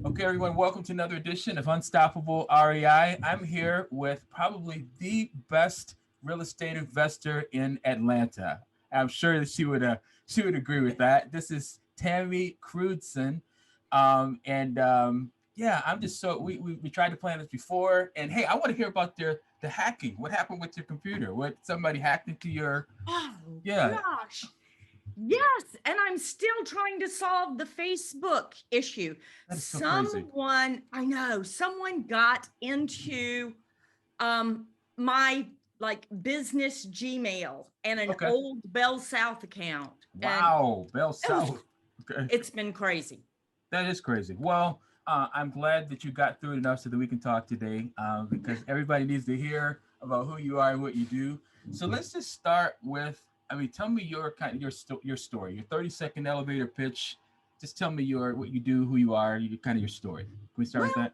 Okay, everyone, welcome to another edition of Unstoppable REI. I'm here with probably the best real estate investor in Atlanta. I'm sure that she would agree with that. This is Tammy Crudson, yeah, I'm just so we tried to plan this before, and hey, I want to hear about the hacking. What happened with your computer? What somebody hacked into your Oh yeah? gosh. Yes, and I'm still trying to solve the Facebook issue. That is so crazy. I know, someone got into um my like business Gmail and an Okay. old Bell South account, and Wow, Bell it was South. Okay. it's been crazy. That is crazy. Well, I'm glad that you got through it enough so that we can talk today, because everybody needs to hear about who you are and what you do. So let's just start with. I mean, tell me your kind of your story, your 30-second elevator pitch. Just tell me your what you do, who you are, kind of your story. Can we start with Well,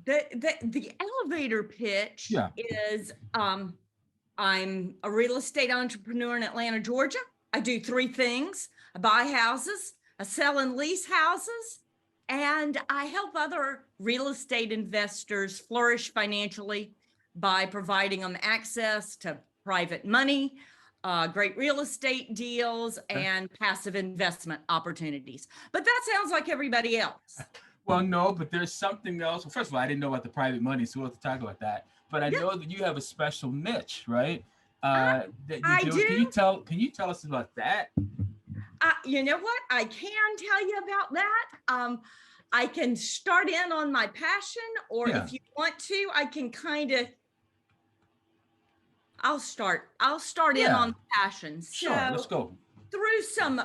that? the elevator pitch Yeah. is I'm a real estate entrepreneur in Atlanta, Georgia. I do three things: I buy houses, I sell and lease houses, and I help other real estate investors flourish financially by providing them access to private money, great real estate deals, Okay. and passive investment opportunities. But that sounds like everybody else. Well, no, but there's something else. Well, first of all, I didn't know about the private money, so we'll have to talk about that. But I Yeah, know that you have a special niche, right? I, That you I do. do. Can you tell us about that? You know what? I can tell you about that. I can start in on my passion, or Yeah. if you want to, I can kind of. I'll start in Yeah. on the passion. Sure. Let's So go. through some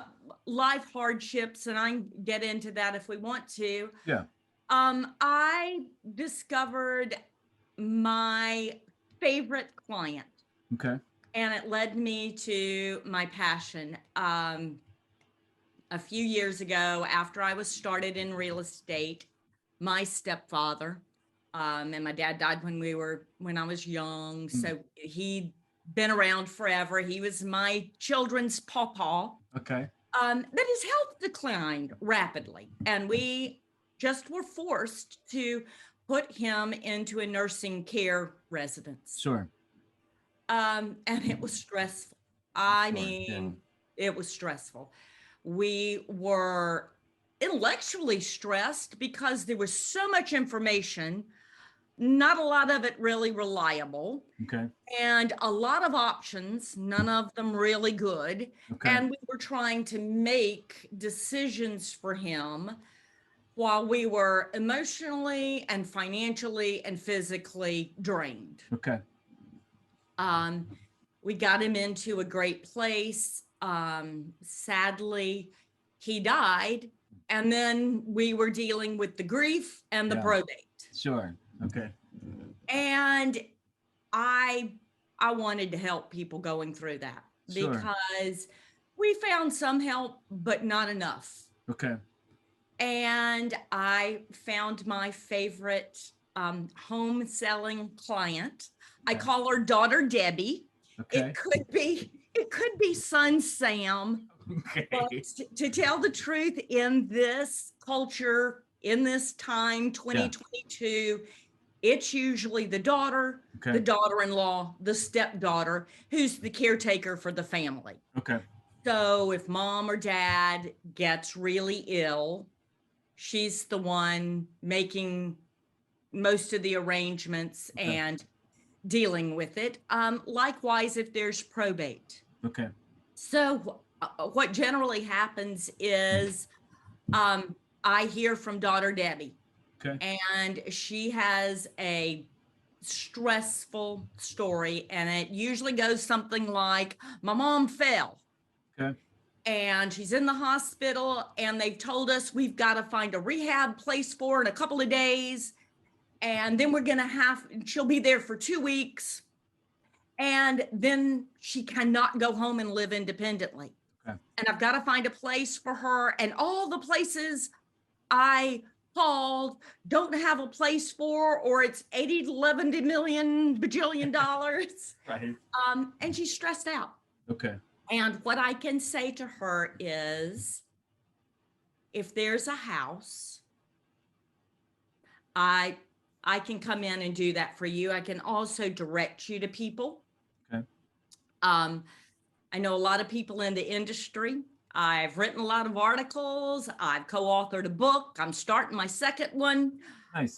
life hardships, and I can get into that if we want to. Yeah. I discovered my favorite client, Okay. and it led me to my passion. A few years ago, after I was started in real estate, my stepfather, and my dad died when I was young, Mm. so he'd been around forever. He was my children's pawpaw. Okay. But his health declined rapidly, and we just were forced to put him into a nursing care residence. Sure. And it was stressful. I Sure. Yeah. mean, it was stressful. We were intellectually stressed because there was so much information, not a lot of it really reliable, Okay. and a lot of options, none of them really good. Okay. And we were trying to make decisions for him while we were emotionally and financially and physically drained. Okay. Um, we got him into a great place. Sadly, he died, and then we were dealing with the grief and the Yeah. probate. Sure. Okay. And I I wanted to help people going through that Sure. because we found some help, but not enough. Okay. And I found my favorite home selling client. I Okay. call her daughter Debbie. Okay. It could be son Sam, but Okay. to tell the truth, in this culture, in this time, Yeah. 2022, it's usually the Okay. daughter-in-law, the stepdaughter, who's the caretaker for the family. Okay. So if mom or dad gets really ill, she's the one making most of the arrangements Okay. and dealing with it. Likewise, if there's probate. Okay. So, what generally happens is I hear from daughter Debbie, Okay. and she has a stressful story, and it usually goes something like, my mom fell Okay. and she's in the hospital, and they've told us we've got to find a rehab place for her in a couple of days, and then she'll be there for 2 weeks, and then she cannot go home and live independently, Okay. and I've got to find a place for her, and all the places I called don't have a place for, or it's 80 to 11 million bajillion dollars. Right. And she's stressed out. Okay. And what I can say to her is, if there's a house I I can come in and do that for you. I can also direct you to people. Okay. Um, I know a lot of people in the industry. I've written a lot of articles. I've co-authored a book. I'm starting my second one Nice.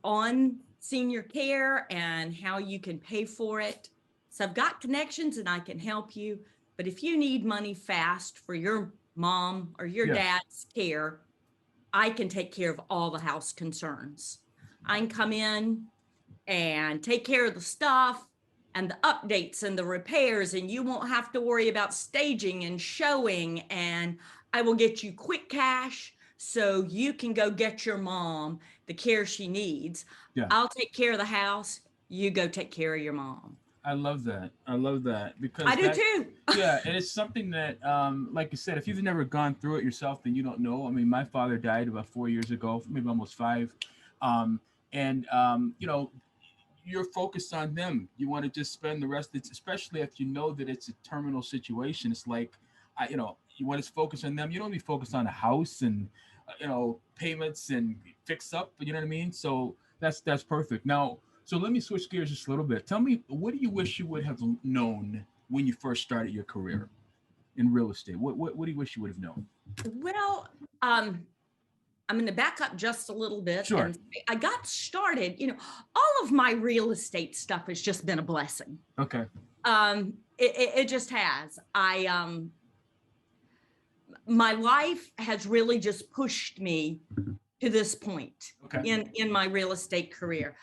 on senior care and how you can pay for it. So I've got connections and I can help you. But if you need money fast for your mom or your Yeah. dad's care, I can take care of all the house concerns. I can come in and take care of the stuff and the updates and the repairs, and you won't have to worry about staging and showing. And I will get you quick cash so you can go get your mom the care she needs. Yeah. I'll take care of the house. You go take care of your mom. I love that. I love that I because do too. yeah, and it's something that, like you said, if you've never gone through it yourself, then you don't know. I mean, my father died about 4 years ago, maybe almost five. Um, and, you're focused on them. You want to just spend the rest, it's, especially if you know that it's a terminal situation. It's like, you want to focus on them. You don't be focused on a house and, payments and fix up, you know what I mean? So that's perfect. Now, so let me switch gears just a little bit. Tell me, what do you wish you would have known when you first started your career in real estate? What do you wish you would have known? Well, I'm going to back up just a little bit. Sure. And say I got started, all of my real estate stuff has just been a blessing. Okay. It just has. My life has really just pushed me to this point Okay. in my real estate career.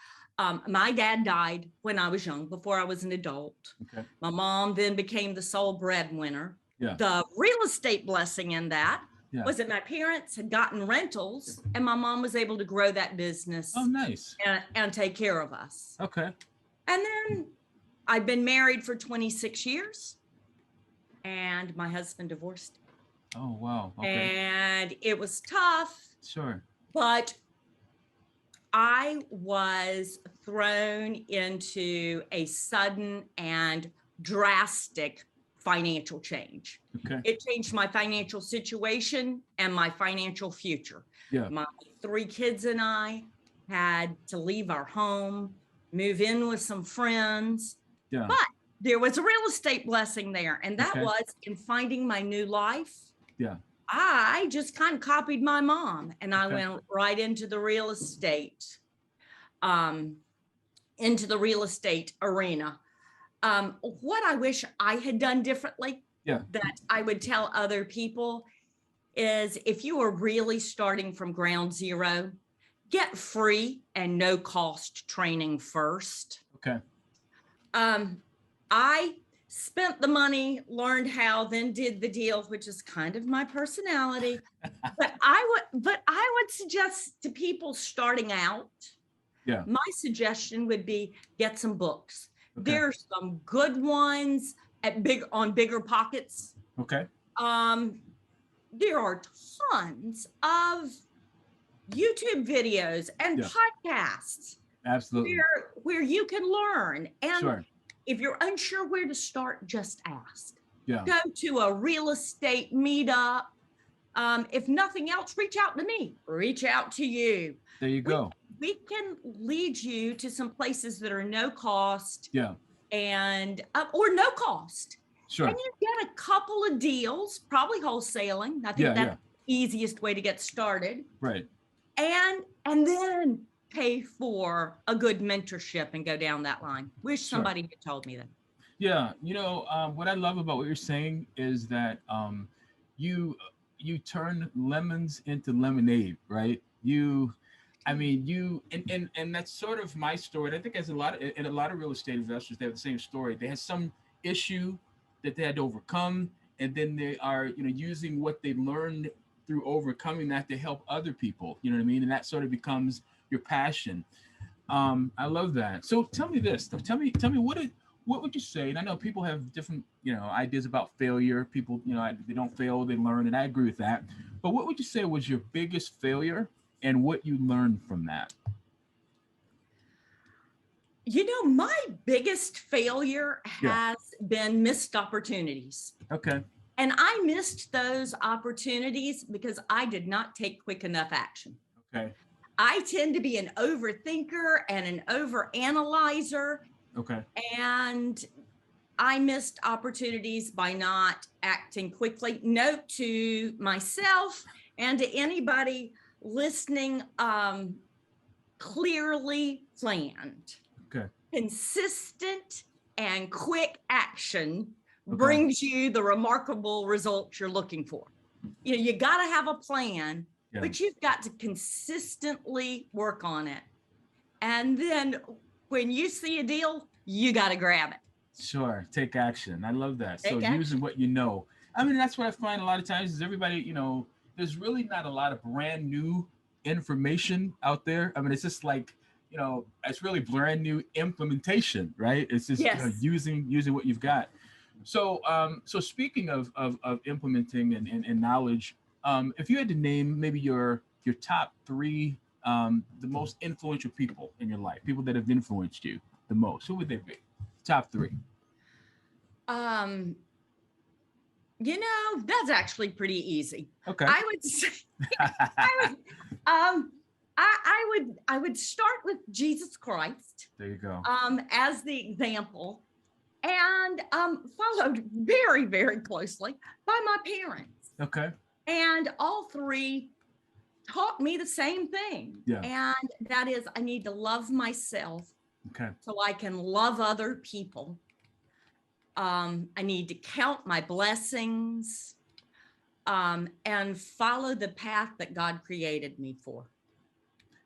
My dad died when I was young, before I was an adult. Okay. My mom then became the sole breadwinner. Yeah. The real estate blessing in that Yeah. was that my parents had gotten rentals and my mom was able to grow that business Oh, nice. and take care of us. Okay. And then I've been married for 26 years and my husband divorced. Oh, wow. Okay. And it was tough, Sure. but I was thrown into a sudden and drastic financial change. Okay. It changed my financial situation and my financial future. Yeah. My 3 kids and I had to leave our home, move in with some friends. Yeah. But there was a real estate blessing there. And that Okay. was in finding my new life. Yeah. I just kind of copied my mom and I Okay. went right into the real estate, arena. What I wish I had done differently, Yeah. that I would tell other people, is if you are really starting from ground zero, get free and no cost training first. Okay. I spent the money, learned how, then did the deal, which is kind of my personality. But I would suggest to people starting out, Yeah. my suggestion would be get some books. Okay. There's some good ones on Bigger Pockets. Okay. There are tons of YouTube videos and Yeah. podcasts Absolutely. where you can learn. And Sure. if you're unsure where to start, just ask. Yeah. Go to a real estate meetup. If nothing else, reach out to me. Reach out to you. There you go. We can lead you to some places that are no cost Yeah. and or no cost. Sure. And you get a couple of deals, probably wholesaling. I think Yeah, that's the easiest way to get started. Right. And then pay for a good mentorship and go down that line. Wish Sure. somebody had told me that. Yeah. What I love about what you're saying is that you turn lemons into lemonade, right? And that's sort of my story. And I think as a lot of real estate investors, they have the same story. They had some issue that they had to overcome, and then they are, using what they learned through overcoming that to help other people. You know what I mean? And that sort of becomes your passion. I love that. So tell me this. Tell me what would you say? And I know people have different, ideas about failure. People, they don't fail, they learn, and I agree with that. But what would you say was your biggest failure and what you learned from that? My biggest failure Yeah. has been missed opportunities. Okay. And I missed those opportunities because I did not take quick enough action. Okay. I tend to be an overthinker and an overanalyzer, Okay. and I missed opportunities by not acting quickly. Note to myself and to anybody listening, clearly planned, Okay. consistent, and quick action Okay. brings you the remarkable results you're looking for. You got to have a plan, Yeah. but you've got to consistently work on it. And then when you see a deal, you got to grab it. Sure. Take action. I love that. So Take action. using what you know. I mean, that's what I find a lot of times is everybody, there's really not a lot of brand new information out there. I mean, it's just like, it's really brand new implementation, right? It's just Yes. using what you've got. So so speaking of implementing and knowledge, if you had to name maybe your top three the most influential people in your life, people that have influenced you the most, who would they be? Top three. That's actually pretty easy. Okay. I would say I would start with Jesus Christ There you go. as the example, and followed very, very closely by my parents. Okay. And all three taught me the same thing. Yeah. And that is, I need to love myself Okay. so I can love other people. I need to count my blessings, and follow the path that God created me for.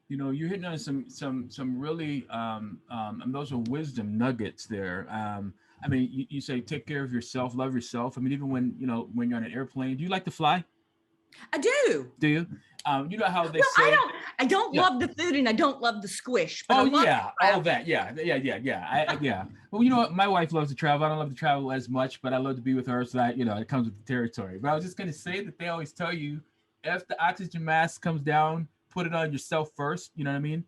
You're hitting on some really and those are wisdom nuggets there. I mean, you say take care of yourself, love yourself. I mean, even when you're on an airplane, do you like to fly? I do. Do you? You know how they Well, say I don't Yeah. love the food and I don't love the squish. But I Oh love yeah, to travel. all that. Yeah. Yeah. Well, you know what? My wife loves to travel. I don't love to travel as much, but I love to be with her. So that it comes with the territory. But I was just gonna say that they always tell you if the oxygen mask comes down, put it on yourself first. You know what I mean?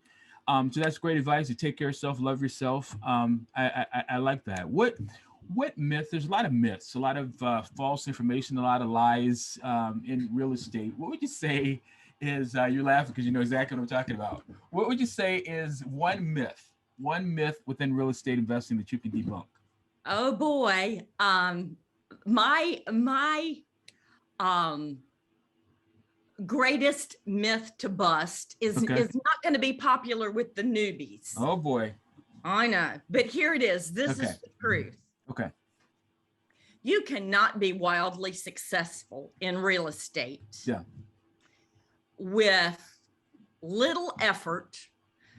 So that's great advice. You take care of yourself, love yourself. I like that. What myth? There's a lot of myths, a lot of false information, a lot of lies in real estate. What would you say is you're laughing because you know exactly what I'm talking about. What would you say is one myth within real estate investing that you can debunk? Oh boy. My greatest myth to bust is Okay. not going to be popular with the newbies. Oh boy. I know, but here it is. This Okay. is the truth. Okay. You cannot be wildly successful in real estate Yeah. with little effort,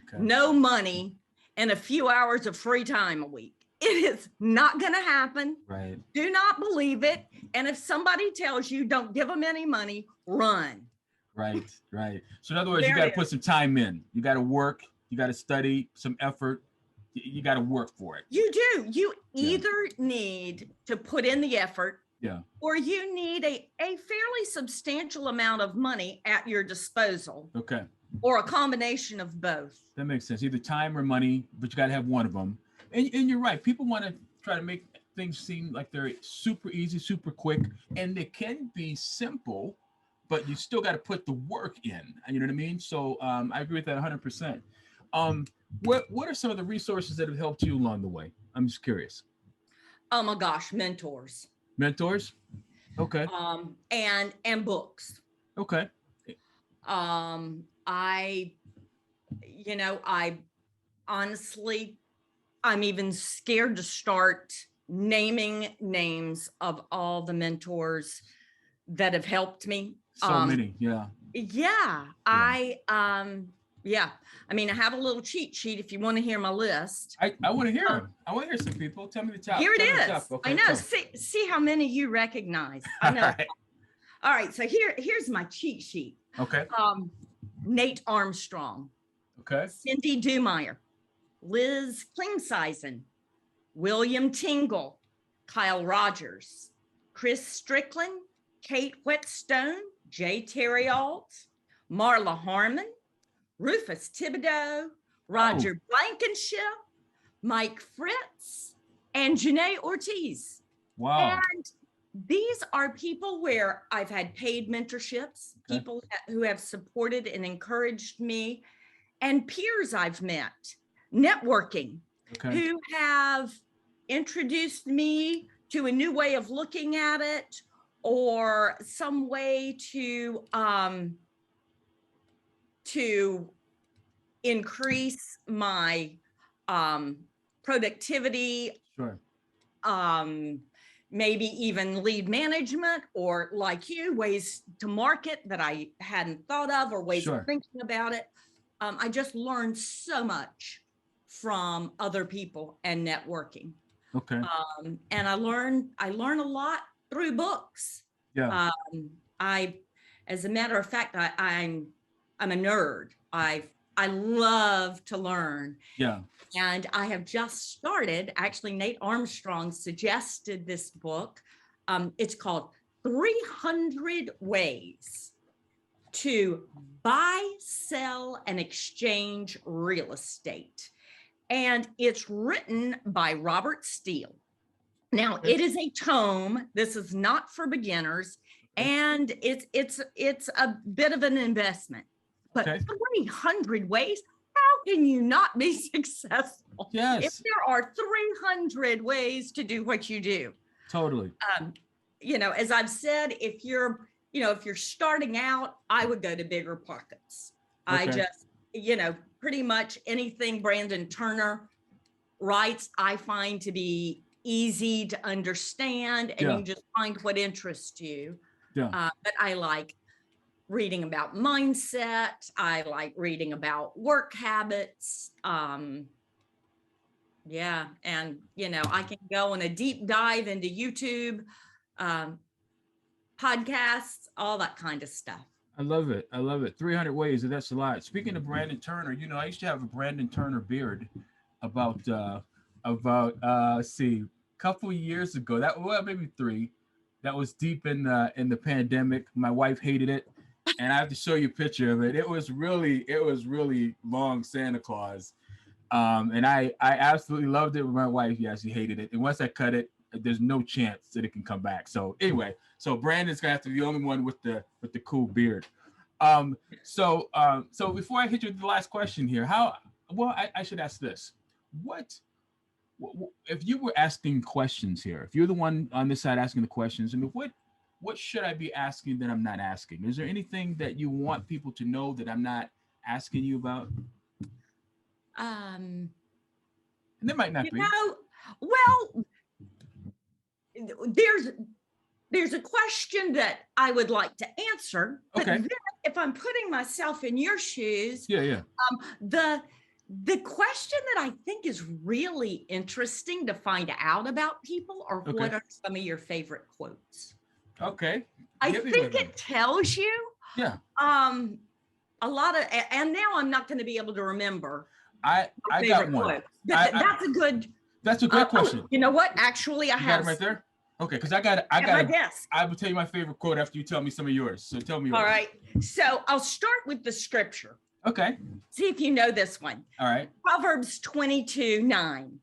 Okay. no money, and a few hours of free time a week. It is not going to happen. Right. Do not believe it. And if somebody tells you don't give them any money, run. Right. So in other words, you There got to it put some time in. You got to work. You got to study, some effort. You got to work for it. You do. You Yeah. either need to put in the effort, Yeah. or you need a fairly substantial amount of money at your disposal, Okay. or a combination of both. That makes sense. Either time or money, but you got to have one of them. And you're right. People want to try to make things seem like they're super easy, super quick, and they can be simple, but you still got to put the work in. You know what I mean? So I agree with that 100%. What are some of the resources that have helped you along the way? I'm just curious. Oh my gosh, mentors. Mentors? Okay. And books. Okay. I honestly, I'm even scared to start naming names of all the mentors that have helped me. So many. Yeah. Yeah. I mean, I have a little cheat sheet if you want to hear my list. I want to hear them. I want to hear some people. Tell me the top. Here it Tell me the is. top. Okay, I know. tell. See how many you recognize. I know. All right. All right. So here's my cheat sheet. Okay. Nate Armstrong, Okay. Cindy Dumeyer, Liz Klingseisen, William Tingle, Kyle Rogers, Chris Strickland, Kate Whetstone, Jay Terry Alt, Marla Harmon, Rufus Thibodeau, Roger Blankenship, Mike Fritz, and Janae Ortiz. Wow. And these are people where I've had paid mentorships, Okay. people who have supported and encouraged me and peers I've met, networking, who have introduced me to a new way of looking at it, or some way to increase my productivity. Sure. Maybe even lead management, or like you, ways to market that I hadn't thought of, or ways of thinking about it. I just learned so much from other people and networking. Okay. And I learn a lot through books. Yeah. As a matter of fact, I'm a nerd. I love to learn. Yeah. And I have just started, actually, Nate Armstrong suggested this book. It's called 300 Ways to Buy, Sell, and Exchange Real Estate. And it's written by Robert Steele. Now, it is a tome. This is not for beginners. And it's a bit of an investment. But 300 ways, how can you not be successful? Yes. If there are 300 ways to do what you do. Totally. As I've said, if you're starting out, I would go to Bigger Pockets. I just, pretty much anything Brandon Turner writes, I find to be easy to understand, and you just find what interests you. Yeah. But I like reading about mindset. I like reading about work habits. And I can go on a deep dive into YouTube, podcasts, all that kind of stuff. I love it. 300 ways. That's a lot. Speaking of Brandon Turner, I used to have a Brandon Turner beard about let's see, a couple of years ago. Maybe 3. That was deep in the pandemic. My wife hated it, and I have to show you a picture of it. It was really long Santa Claus, and I absolutely loved it with my wife. Yeah, she hated it, and once I cut it, there's no chance that it can come back. So anyway, Brandon's gonna have to be the only one with the cool beard. So before I hit you with the last question here, I should ask this: what if you were asking questions here? If you're the one on this side asking the questions, I mean, what should I be asking that I'm not asking? Is there anything that you want people to know that I'm not asking you about? And there might not be. Well, there's a question that I would like to answer, but then if I'm putting myself in your shoes, the question that I think is really interesting to find out about people are what are some of your favorite quotes? Okay. I think it tells you. Yeah. A lot of, and now I'm not going to be able to remember. I got one. That's a great question. You know what? Actually, I have it right there. Okay, because I got my desk. I will tell you my favorite quote after you tell me some of yours. So tell me yours. All right. So I'll start with the scripture. Okay. See if you know this one. All right. Proverbs 22:9.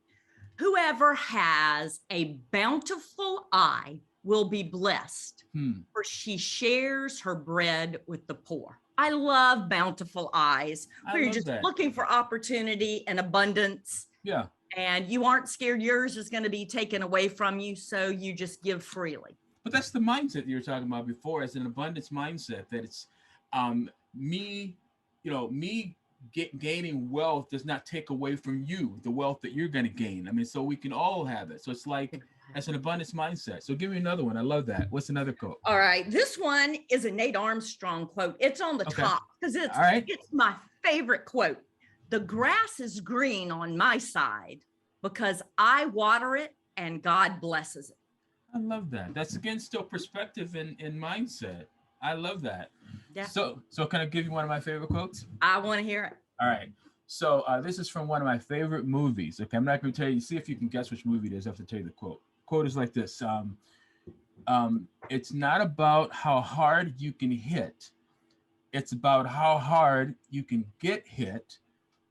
Whoever has a bountiful eye will be blessed, for she shares her bread with the poor. I love bountiful eyes, where you're just looking for opportunity and abundance. Yeah. And you aren't scared yours is going to be taken away from you, so you just give freely. But that's the mindset you were talking about before, as an abundance mindset, that it's me gaining wealth does not take away from you the wealth that you're going to gain. I mean, so we can all have it. So it's like, that's an abundance mindset. So give me another one. I love that. What's another quote? All right. This one is a Nate Armstrong quote. It's on the top because it's my favorite quote. The grass is green on my side because I water it and God blesses it. I love that. That's again still perspective and mindset. I love that. Yeah. So can I give you one of my favorite quotes? I want to hear it. All right. So this is from one of my favorite movies. Okay, I'm not going to tell you. See if you can guess which movie it is. I have to tell you the quote. Quote is like this. It's not about how hard you can hit. It's about how hard you can get hit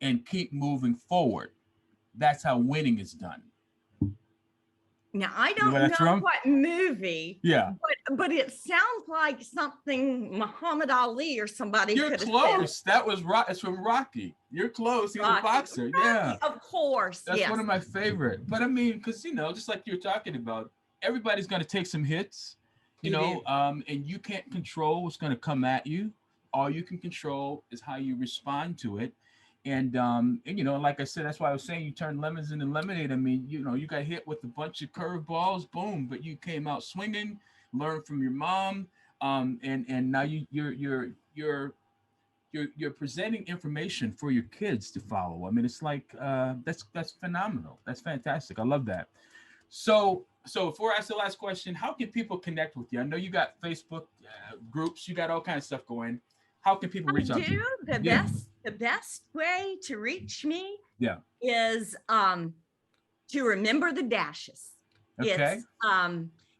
and keep moving forward. That's how winning is done. Now, I You know where don't that's know from? what movie, Yeah. but it sounds like something Muhammad Ali or somebody You're could have said. close. That was It's from Rocky. You're close. He's a Rocky, boxer. Yeah. of course, That's one yes, of my favorite. But I mean, because just like you're talking about, everybody's gonna take some hits, you do. and you can't control what's gonna come at you. All you can control is how you respond to it. And like I said, that's why I was saying you turn lemons into lemonade. I mean, you got hit with a bunch of curveballs, boom, but you came out swinging, learned from your mom, and now you're presenting information for your kids to follow. I mean, it's like that's phenomenal. That's fantastic. I love that. So before I ask the last question, how can people connect with you? I know you got Facebook groups, you got all kinds of stuff going. How can people I reach out to you? do. Yeah, The best way to reach me yeah. is to remember the dashes. Okay,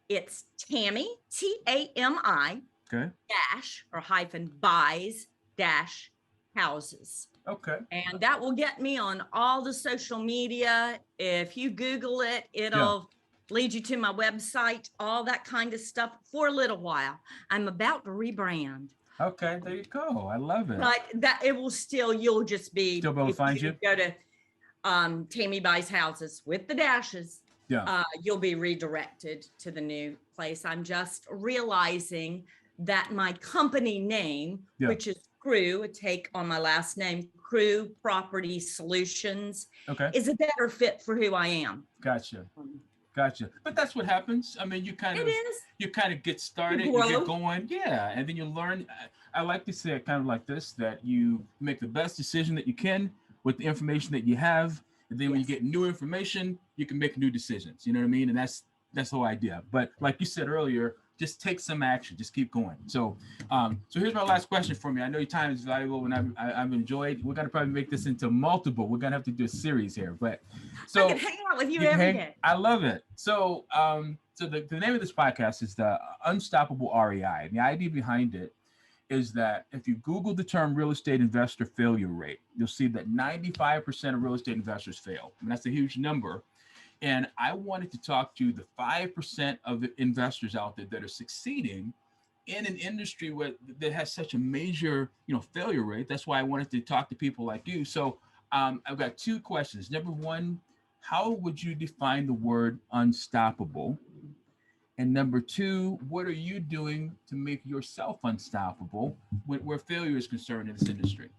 It's Tammy, TAMI okay, dash or hyphen buys dash houses. okay. And that will get me on all the social media. If you Google it, Yeah. it'll lead you to my website, all that kind of stuff for a little while. I'm about to rebrand. Okay, there you go. I love it. But that it will still, you'll just be, Still be able to find you? go to Tammy Buys Houses with the dashes, Yeah. you'll be redirected to the new place. I'm just realizing that my company name, Yeah. which is Crew, a take on my last name, Crew Property Solutions, Okay. is a better fit for who I am. Gotcha. Gotcha. But that's what happens. I mean, you kind It is. get started, you grow. get going, yeah, and then you learn. I like to say it kind of like this: that you make the best decision that you can with the information that you have, and then when you Yes. get new information, you can make new decisions. You know what I mean? And that's the whole idea. But like you said earlier, just take some action, just keep going. So here's my last question for me. I know your time is valuable, and I've enjoyed. We're gonna probably make this into multiple. We're gonna have to do a series here, but I can hang out with you every day. I love it. So the name of this podcast is the Unstoppable REI. And the idea behind it is that if you Google the term real estate investor failure rate, you'll see that 95% of real estate investors fail. And that's a huge number. And I wanted to talk to the 5% of the investors out there that are succeeding in an industry that has such a major, failure rate. That's why I wanted to talk to people like you. So I've got two questions. Number one, how would you define the word unstoppable? And number two, what are you doing to make yourself unstoppable where failure is concerned in this industry?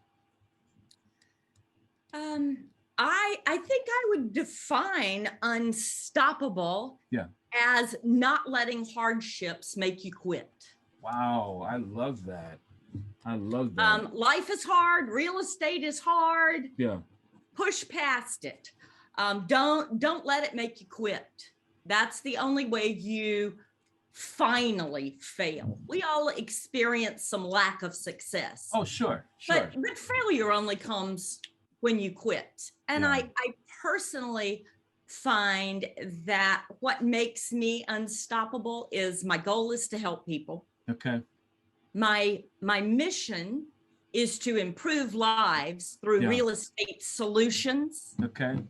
I think I would define unstoppable Yeah. as not letting hardships make you quit. Wow, I love that. I love that. Life is hard, real estate is hard. Yeah. Push past it. Don't let it make you quit. That's the only way you finally fail. We all experience some lack of success. Oh, sure. But failure only comes when you quit. And Yeah. I personally find that what makes me unstoppable is my goal is to help people. Okay. My mission is to improve lives through Yeah. real estate solutions. Okay.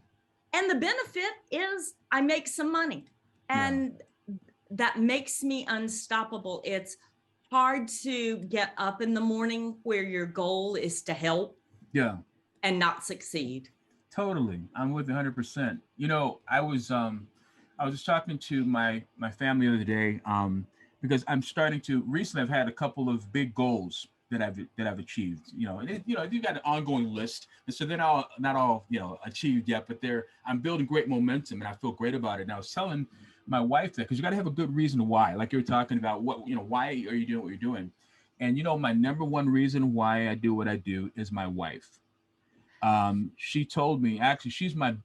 And the benefit is I make some money. And that makes me unstoppable. It's hard to get up in the morning where your goal is to help. Yeah. And not succeed. Totally. I'm with 100%. I was just talking to my family the other day because I'm starting to recently I've had a couple of big goals that I've achieved, and you've got an ongoing list, and so they're not all achieved yet, but I'm building great momentum and I feel great about it. And I was telling my wife that because you got to have a good reason why, like you're talking about why are you doing what you're doing, and my number one reason why I do what I do is my wife. She told me actually she's my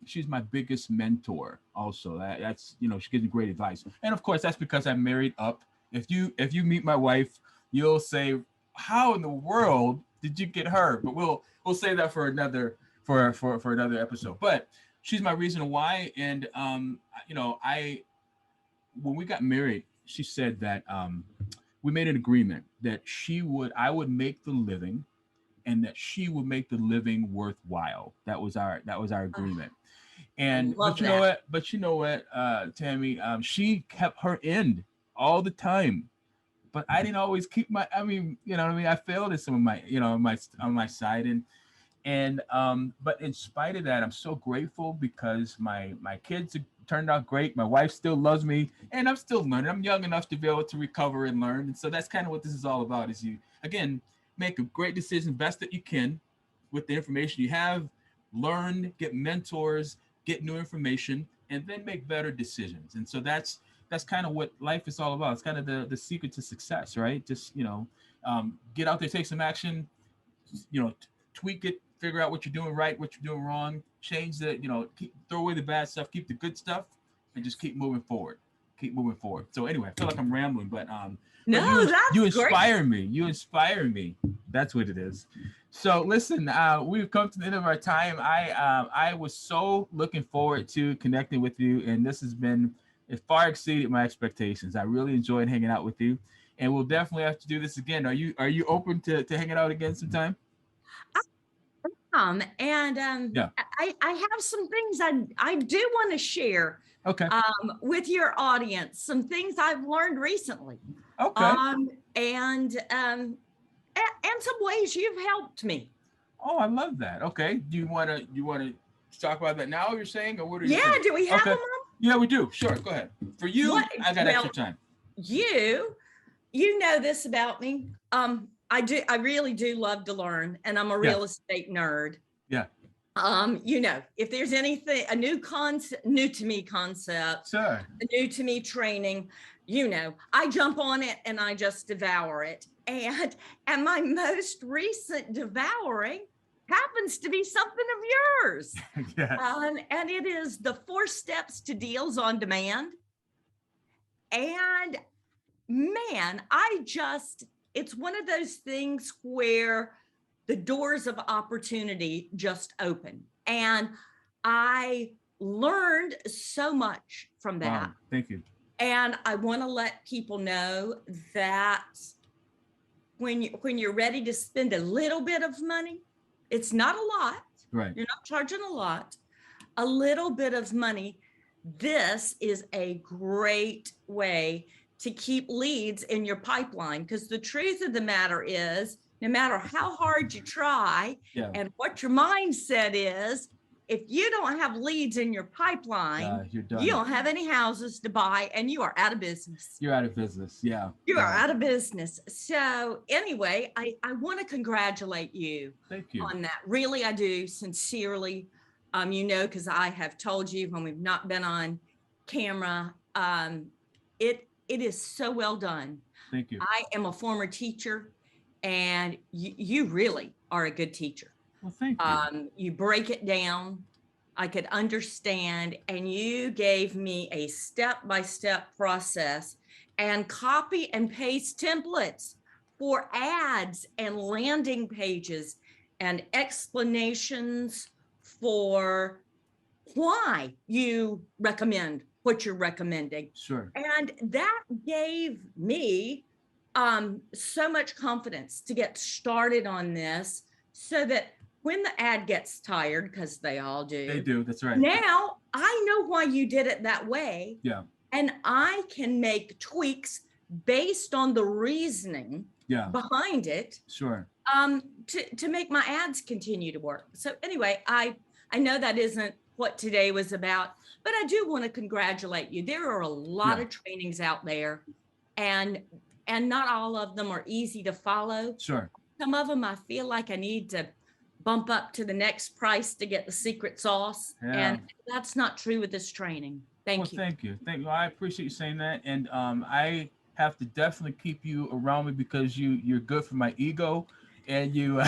biggest mentor also. That's she gives me great advice, and of course that's because I'm married up. If you meet my wife, you'll say, how in the world did you get her? But we'll say that for another episode. But she's my reason why, and when we got married, she said that we made an agreement that I would make the living, and that she would make the living worthwhile. That was our agreement. I And love but you know that. what? But you know what, Tammy, she kept her end all the time. But I didn't always keep my. I mean, you know what I mean. I failed at some of my, you know, on my side, and but in spite of that, I'm so grateful because my kids turned out great. My wife still loves me, and I'm still learning. I'm young enough to be able to recover and learn, and so that's kind of what this is all about. Is you again make a great decision, best that you can, with the information you have, learn, get mentors, get new information, and then make better decisions. And so that's kind of what life is all about. It's kind of the secret to success, right? Just get out there, take some action, tweak it, figure out what you're doing right, what you're doing wrong, change the, throw away the bad stuff, keep the good stuff, and just keep moving forward. Keep moving forward. So anyway, I feel like I'm rambling, but No, you that's great. inspire me. You inspire me. That's what it is. So listen, we've come to the end of our time. I was so looking forward to connecting with you, and this has been, it far exceeded my expectations. I really enjoyed hanging out with you, and we'll definitely have to do this again. Are you open to hanging out again sometime? And Yeah. I have some things I do want to share Okay. with your audience, some things I've learned recently. Okay. And some ways you've helped me. Oh, I love that. Okay. Do you want to talk about that now? You're saying, or what are you Yeah, saying? do we have Okay. them? Yeah, we do. Sure. Go ahead. For you, What? I got Well, extra time. you know this about me. I really do love to learn, and I'm a Yeah. real estate nerd. Yeah. If there's anything, a new concept, new to me concept, Sure. a new to me training, I jump on it and I just devour it. And my most recent devouring happens to be something of yours. Yes. And it is the 4 steps to deals on demand. And man, it's one of those things where the doors of opportunity just open. And I learned so much from that. Wow. Thank you. And I want to let people know that when you're ready to spend a little bit of money, it's not a lot. Right. You're not charging a lot. A little bit of money. This is a great way to keep leads in your pipeline, because the truth of the matter is, no matter how hard you try and what your mindset is, if you don't have leads in your pipeline, you're done. you don't have any houses to buy, and you are out of business. You're out of business. Yeah. You are out of business. So anyway, I want to congratulate you. Thank you on that. Really, I do, sincerely. Because I have told you when we've not been on camera, it is so well done. Thank you. I am a former teacher, and you really are a good teacher. Well, thank you. You break it down. I could understand, and you gave me a step-by-step process and copy and paste templates for ads and landing pages and explanations for why you recommend what you're recommending. Sure. And that gave me so much confidence to get started on this, so that when the ad gets tired, because they all do. They do. That's right. Now I know why you did it that way. Yeah. And I can make tweaks based on the reasoning behind it. Sure. To make my ads continue to work. So anyway, I know that isn't what today was about, but I do want to congratulate you. There are a lot of trainings out there, and not all of them are easy to follow. Sure. Some of them I feel like I need to bump up to the next price to get the secret sauce. Yeah. And that's not true with this training. Thank you. Thank you. Thank you. I appreciate you saying that. And I have to definitely keep you around me, because you're good for my ego, and you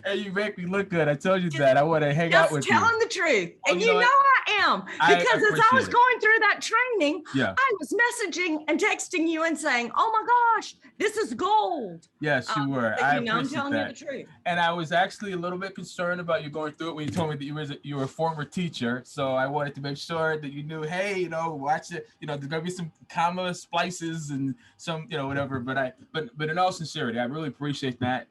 and you make me look good. I told you that. I want to hang out with you. Just telling the truth. Oh, And you know I am. Because as I was going through that training, I was messaging and texting you and saying, oh my gosh, this is gold. Yes, you were. I'm telling you the truth. And I was actually a little bit concerned about you going through it when you told me that you were a former teacher. So I wanted to make sure that you knew, hey, watch it. There's gonna be some comma splices and some, whatever. But in all sincerity, I really appreciate that.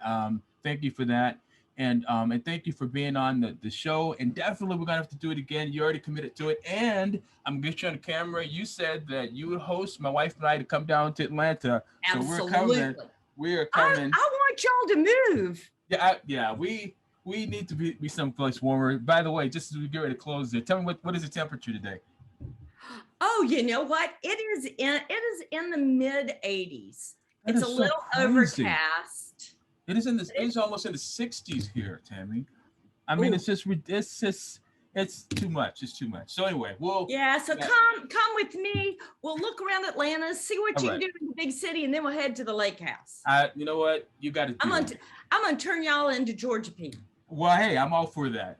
Thank you for that. And thank you for being on the show. And definitely we're gonna have to do it again. You already committed to it. And I'm gonna get you on the camera. You said that you would host my wife and I to come down to Atlanta. So we're Absolutely. coming. We are coming. I want y'all to move. Yeah, we need to be someplace warmer. By the way, just as we get ready to close there, tell me what is the temperature today? Oh, you know what? It is in the mid 80s. It's a so little crazy. overcast. It's almost in the 60s here, Tammy. I mean, Ooh. it's too much. It's too much. So anyway, so come with me. We'll look around Atlanta, see what you can do in the big city, and then we'll head to the lake house. You know what? You got to do it. I'm gonna turn y'all into Georgia people. Well, hey, I'm all for that.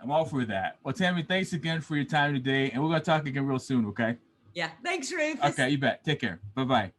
Well, Tammy, thanks again for your time today, and we're gonna talk again real soon, okay? Yeah. Thanks, Rufus. Okay, you bet. Take care. Bye-bye.